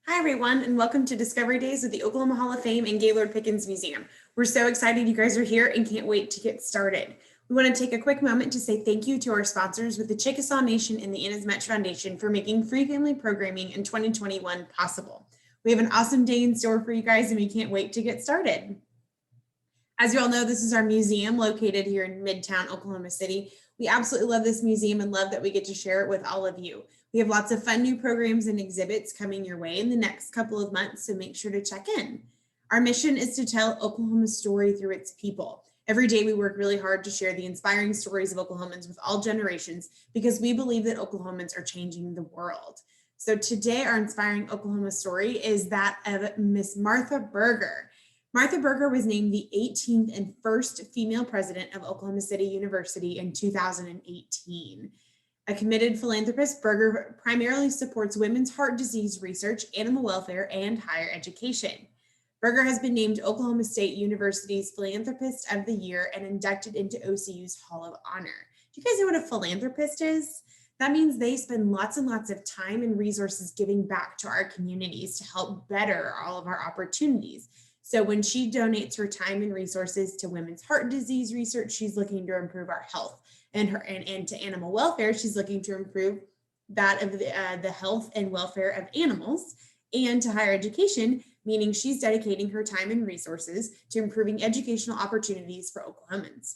Hi, everyone, and welcome to Discovery Days with the Oklahoma Hall of Fame and Gaylord Pickens Museum. We're so excited you guys are here and can't wait to get started. We want to take a quick moment to say thank you to our sponsors with the Chickasaw Nation and the Inasmuch Foundation for making free family programming in 2021 possible. We have an awesome day in store for you guys, and we can't wait to get started. As you all know, this is our museum located here in Midtown Oklahoma City. We absolutely love this museum and love that we get to share it with all of you. We have lots of fun new programs and exhibits coming your way in the next couple of months, so make sure to check in. Our mission is to tell Oklahoma's story through its people. Every day we work really hard to share the inspiring stories of Oklahomans with all generations because we believe that Oklahomans are changing the world. So today our inspiring Oklahoma story is that of Miss Martha Berger. Martha Berger was named the 18th and first female president of Oklahoma City University in 2018. A committed philanthropist, Berger primarily supports women's heart disease research, animal welfare, and higher education. Berger has been named Oklahoma State University's Philanthropist of the Year and inducted into OCU's Hall of Honor. Do you guys know what a philanthropist is? That means they spend lots and lots of time and resources giving back to our communities to help better all of our opportunities. So when she donates her time and resources to women's heart disease research, she's looking to improve our health. And to animal welfare, she's looking to improve that of the health and welfare of animals. And to higher education, meaning she's dedicating her time and resources to improving educational opportunities for Oklahomans.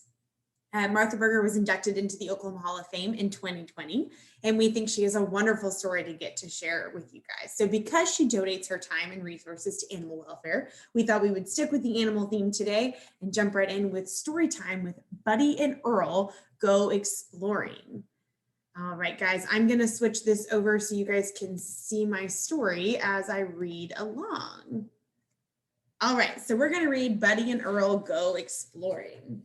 Martha Berger was inducted into the Oklahoma Hall of Fame in 2020, and we think she has a wonderful story to get to share with you guys. So because she donates her time and resources to animal welfare, we thought we would stick with the animal theme today and jump right in with story time with Buddy and Earl Go Exploring. All right, guys, I'm going to switch this over so you guys can see my story as I read along. All right, so we're going to read Buddy and Earl Go Exploring.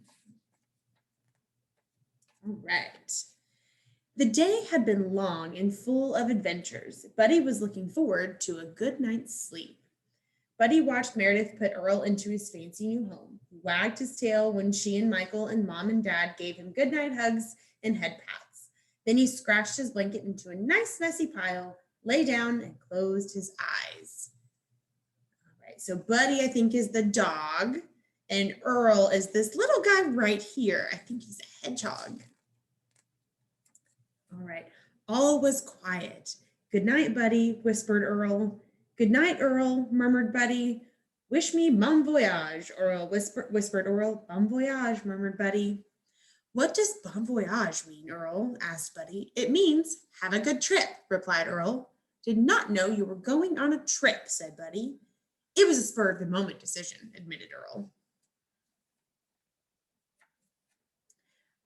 All right. The day had been long and full of adventures. Buddy was looking forward to a good night's sleep. Buddy watched Meredith put Earl into his fancy new home. He wagged his tail when she and Michael and Mom and Dad gave him goodnight hugs and head pats. Then he scratched his blanket into a nice messy pile, lay down, and closed his eyes. All right, so Buddy, I think, is the dog, and Earl is this little guy right here. I think he's a hedgehog. All right, all was quiet. Good night, Buddy, whispered Earl. Good night, Earl, murmured Buddy. Wish me bon voyage, Earl whispered Earl. Bon voyage, murmured Buddy. What does bon voyage mean, Earl? Asked Buddy. It means have a good trip, replied Earl. Did not know you were going on a trip, said Buddy. It was a spur of the moment decision, admitted Earl.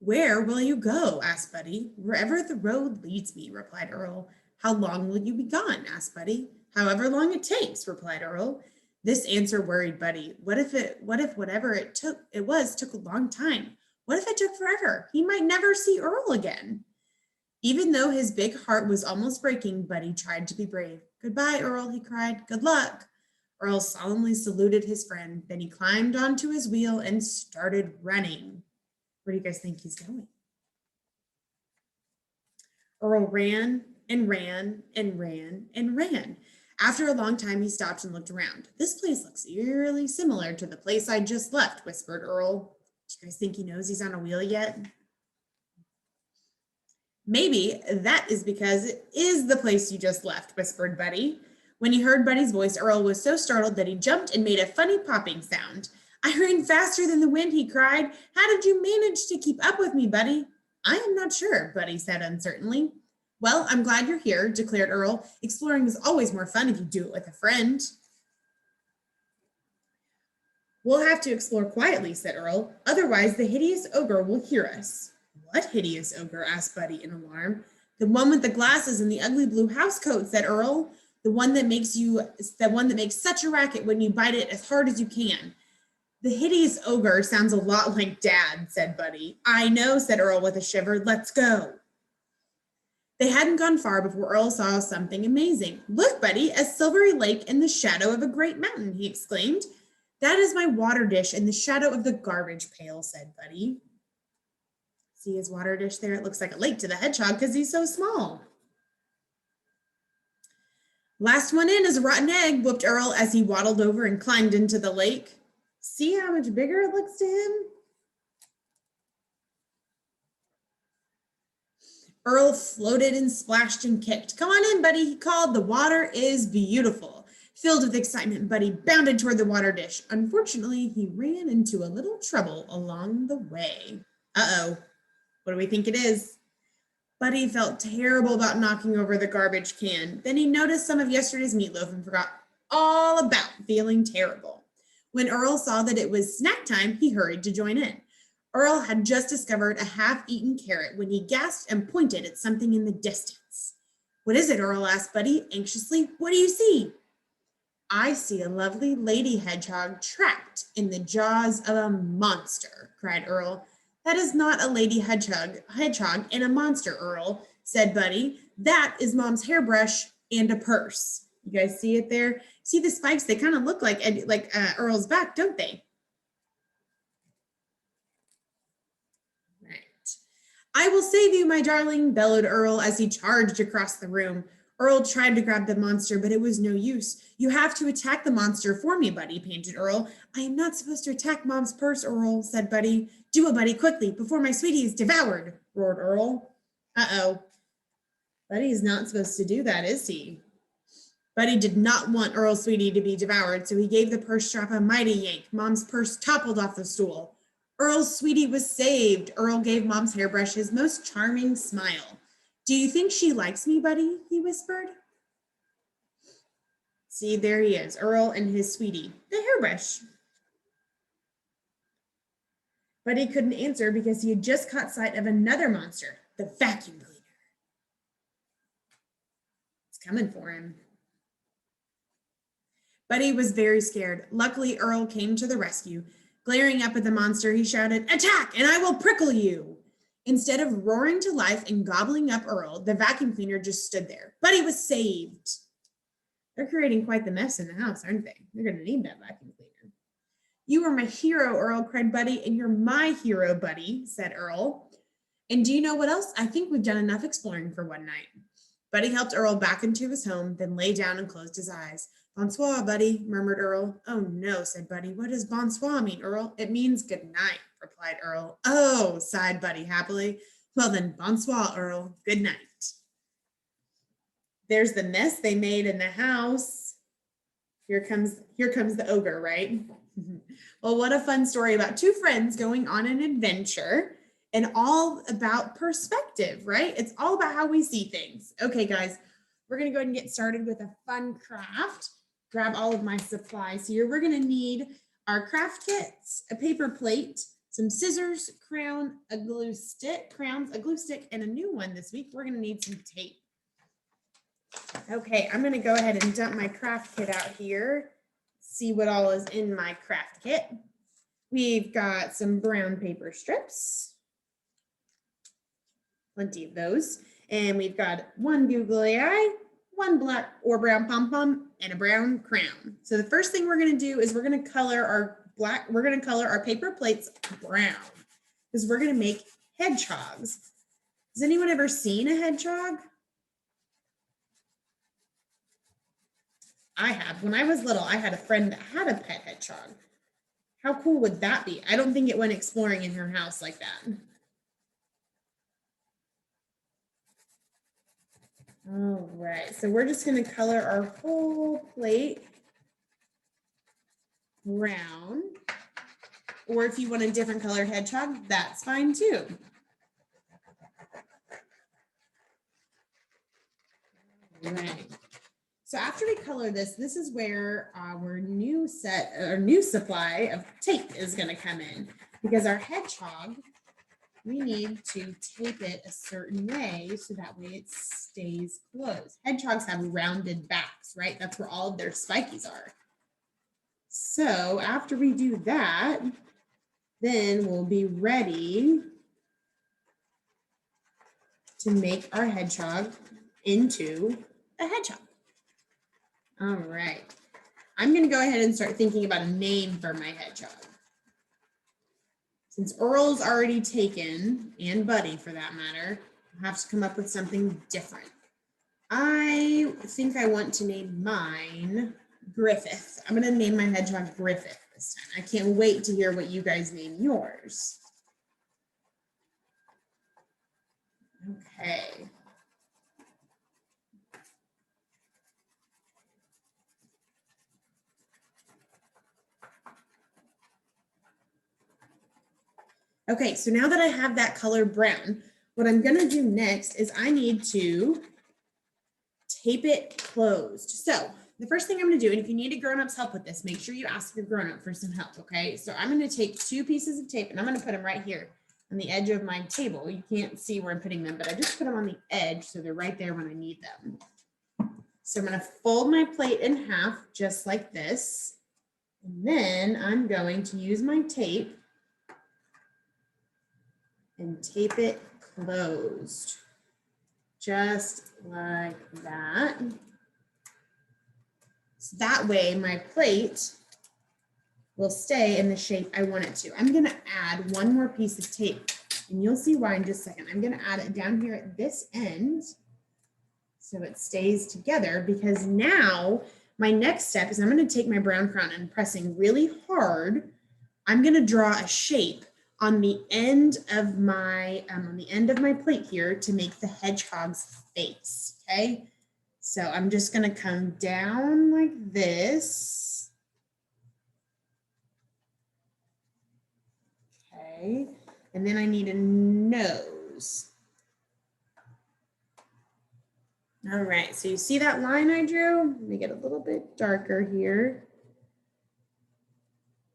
Where will you go? Asked Buddy. Wherever the road leads me, replied Earl. How long will you be gone? Asked Buddy. However long it takes, replied Earl. This answer worried Buddy. What if whatever it took a long time? What if it took forever? He might never see Earl again. Even though his big heart was almost breaking, Buddy tried to be brave. Goodbye, Earl, he cried. Good luck. Earl solemnly saluted his friend. Then he climbed onto his wheel and started running. Where do you guys think he's going? Earl ran and ran and ran and ran. After a long time, he stopped and looked around. This place looks eerily similar to the place I just left, whispered Earl. Do you guys think he knows he's on a wheel yet? Maybe that is because it is the place you just left, whispered Buddy. When he heard Buddy's voice, Earl was so startled that he jumped and made a funny popping sound. I ran faster than the wind, he cried. How did you manage to keep up with me, Buddy? I am not sure, Buddy said uncertainly. Well, I'm glad you're here, declared Earl. Exploring is always more fun if you do it with a friend. We'll have to explore quietly, said Earl. Otherwise, the hideous ogre will hear us. What hideous ogre? Asked Buddy in alarm. The one with the glasses and the ugly blue housecoat, said Earl. The one that makes such a racket when you bite it as hard as you can. The hideous ogre sounds a lot like Dad, said Buddy. I know, said Earl with a shiver. Let's go. They hadn't gone far before Earl saw something amazing. Look, Buddy, a silvery lake in the shadow of a great mountain, he exclaimed. That is my water dish in the shadow of the garbage pail, said Buddy. See his water dish there? It looks like a lake to the hedgehog because he's so small. Last one in is a rotten egg, whooped Earl as he waddled over and climbed into the lake. See how much bigger it looks to him? Earl floated and splashed and kicked. Come on in, buddy, he called. The water is beautiful. Filled with excitement, Buddy bounded toward the water dish. Unfortunately, he ran into a little trouble along the way. Uh-oh. What do we think it is? Buddy felt terrible about knocking over the garbage can. Then he noticed some of yesterday's meatloaf and forgot all about feeling terrible. When Earl saw that it was snack time, he hurried to join in. Earl had just discovered a half-eaten carrot when he gasped and pointed at something in the distance. What is it, Earl asked Buddy anxiously. What do you see? I see a lovely lady hedgehog trapped in the jaws of a monster, cried Earl. That is not a lady hedgehog and a monster, Earl, said Buddy. That is Mom's hairbrush and a purse. You guys see it there? See the spikes? They kind of look like Earl's back, don't they? I will save you, my darling, bellowed Earl as he charged across the room. Earl tried to grab the monster, but it was no use. You have to attack the monster for me, Buddy, panted Earl. I am not supposed to attack Mom's purse, Earl, said Buddy. Do it, Buddy, quickly, before my sweetie is devoured, roared Earl. Uh-oh. Buddy's not supposed to do that, is he? Buddy did not want Earl's sweetie to be devoured, so he gave the purse strap a mighty yank. Mom's purse toppled off the stool. Earl's sweetie was saved. Earl gave Mom's hairbrush his most charming smile. Do you think she likes me, Buddy? He whispered. See, there he is, Earl and his sweetie, the hairbrush. Buddy couldn't answer because he had just caught sight of another monster, the vacuum cleaner. It's coming for him. Buddy was very scared. Luckily, Earl came to the rescue. Glaring up at the monster, he shouted, "Attack, and I will prickle you!" Instead of roaring to life and gobbling up Earl, the vacuum cleaner just stood there. Buddy was saved. They're creating quite the mess in the house, aren't they? They're going to need that vacuum cleaner. You are my hero, Earl, cried Buddy, and you're my hero, Buddy, said Earl. And do you know what else? I think we've done enough exploring for one night. Buddy helped Earl back into his home, then lay down and closed his eyes. Bonsoir, Buddy, murmured Earl. Oh, no, said Buddy. What does bonsoir mean, Earl? It means good night, replied Earl. Oh, sighed Buddy happily. Well then, bonsoir, Earl. Good night. There's the mess they made in the house. Here comes the ogre, right? Well, what a fun story about two friends going on an adventure and all about perspective, right? It's all about how we see things. Okay, guys, we're going to go ahead and get started with a fun craft. Grab all of my supplies here. We're going to need our craft kits, a paper plate, some scissors, crayons, a glue stick, and a new one this week. We're going to need some tape. Okay, I'm going to go ahead and dump my craft kit out here. See what all is in my craft kit. We've got some brown paper strips. Plenty of those. And we've got one googly eye, one black or brown pom-pom, and a brown crayon. So the first thing we're going to do is we're going to color our paper plates brown because we're going to make hedgehogs. Has anyone ever seen a hedgehog? I have. When I was little, I had a friend that had a pet hedgehog. How cool would that be? I don't think it went exploring in her house like that. All right, so we're just going to color our whole plate brown. Or if you want a different colored hedgehog, that's fine too. All right. So after we color this is where our new supply of tape is going to come in, because our hedgehog, we need to tape it a certain way so that way it stays closed. Hedgehogs have rounded backs, right? That's where all of their spikies are. So after we do that, then we'll be ready to make our hedgehog into a hedgehog. All right, I'm going to go ahead and start thinking about a name for my hedgehog. Since Earl's already taken, and Buddy for that matter, I'll have to come up with something different. I think I want to name mine Griffith. I'm going to name my hedgehog Griffith this time. I can't wait to hear what you guys name yours. Okay. Okay, so now that I have that color brown, what I'm going to do next is I need to tape it closed. So the first thing I'm going to do, and if you need a grown-up's help with this, make sure you ask your grown-up for some help, okay? So I'm going to take 2 pieces of tape and I'm going to put them right here on the edge of my table. You can't see where I'm putting them, but I just put them on the edge so they're right there when I need them. So I'm going to fold my plate in half just like this. And then I'm going to use my tape and tape it closed, just like that. So that way my plate will stay in the shape I want it to. I'm gonna add one more piece of tape and you'll see why in just a second. I'm gonna add it down here at this end so it stays together, because now my next step is I'm gonna take my brown crown and pressing really hard, I'm gonna draw a shape on the end of my plate here to make the hedgehog's face, okay? So I'm just gonna come down like this. Okay, and then I need a nose. All right, so you see that line I drew? Let me get a little bit darker here.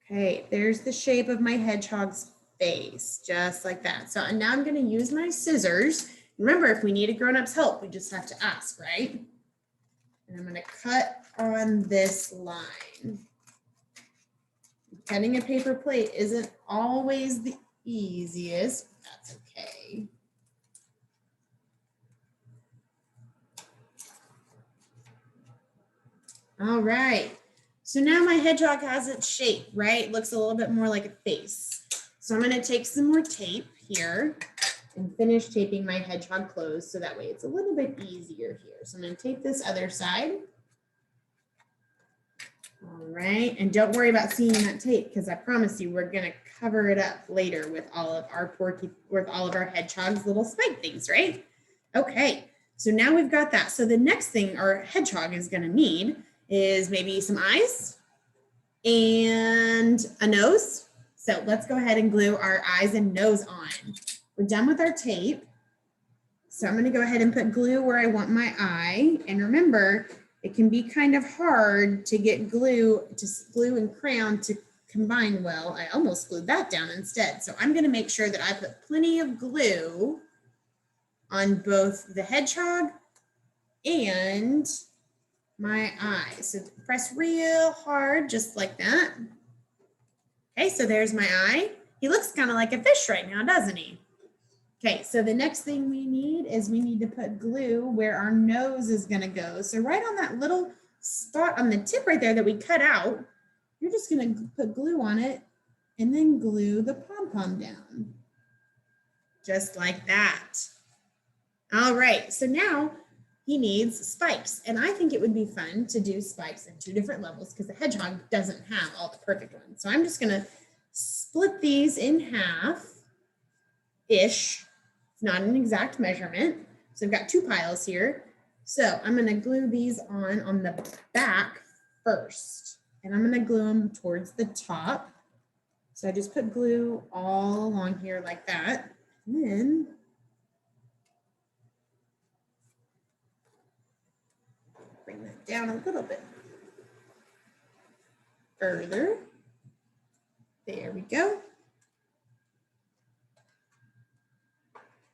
Okay, there's the shape of my hedgehog's face, just like that. So now I'm going to use my scissors. Remember, if we need a grown-up's help, we just have to ask, right? And I'm going to cut on this line. Cutting a paper plate isn't always the easiest, but that's okay. All right. So now my hedgehog has its shape, right? It looks a little bit more like a face. So I'm going to take some more tape here and finish taping my hedgehog closed so that way it's a little bit easier here. So I'm going to tape this other side. All right, and don't worry about seeing that tape because I promise you we're going to cover it up later with all of our hedgehog's little spike things, right? Okay, so now we've got that. So the next thing our hedgehog is going to need is maybe some eyes and a nose. So let's go ahead and glue our eyes and nose on. We're done with our tape. So I'm going to go ahead and put glue where I want my eye. And remember, it can be kind of hard to get glue and crayon to combine well. I almost glued that down instead. So I'm going to make sure that I put plenty of glue on both the hedgehog and my eye. So press real hard, just like that. Okay, so there's my eye. He looks kind of like a fish right now, doesn't he? Okay, so the next thing we need is we need to put glue where our nose is gonna go. So right on that little spot on the tip right there that we cut out, you're just gonna put glue on it and then glue the pom-pom down. Just like that. All right, so now he needs spikes. And I think it would be fun to do spikes in 2 different levels because the hedgehog doesn't have all the perfect ones. So I'm just gonna split these in half-ish. It's not an exact measurement. So I've got 2 piles here. So I'm gonna glue these on the back first. And I'm gonna glue them towards the top. So I just put glue all along here like that. And then bring that down a little bit further. There we go.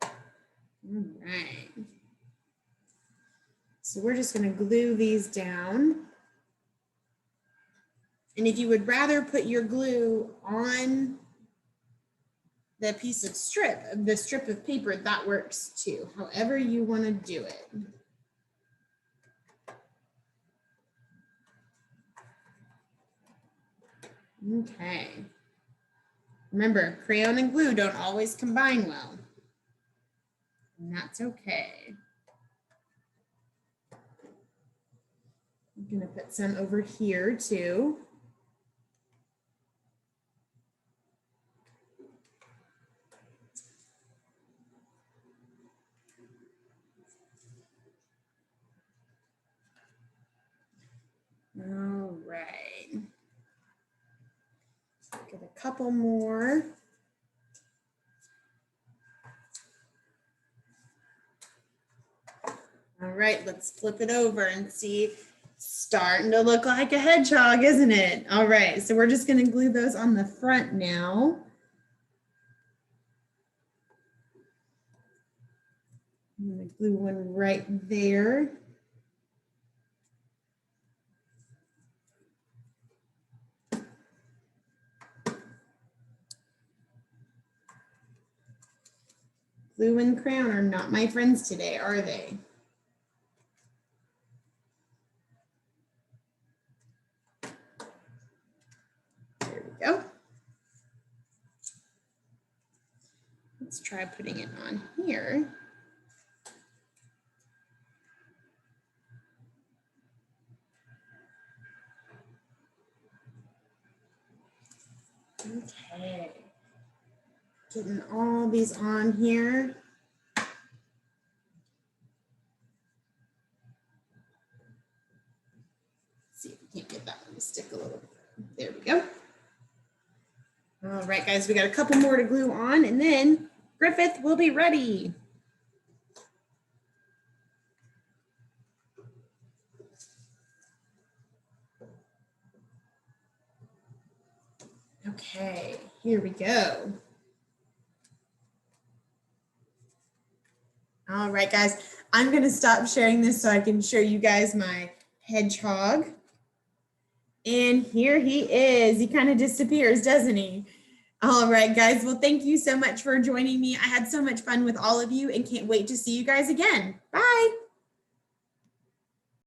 All right. So we're just going to glue these down. And if you would rather put your glue on the piece of strip of paper, that works too, however you want to do it. Okay. Remember, crayon and glue don't always combine well. And that's okay. I'm gonna put some over here too. All right. Get a couple more. All right, let's flip it over and see. Starting to look like a hedgehog, isn't it? All right, so we're just going to glue those on the front now. I'm going to glue one right there. Glue and crayon are not my friends today, are they? There we go. Let's try putting it on here. Okay. Getting all these on here. See if we can't get that one to stick a little bit. There we go. All right, guys, we got a couple more to glue on, and then Griffith will be ready. Okay, here we go. All right, guys, I'm going to stop sharing this so I can show you guys my hedgehog. And here he is. He kind of disappears, doesn't he? All right, guys. Well, thank you so much for joining me. I had so much fun with all of you and can't wait to see you guys again. Bye.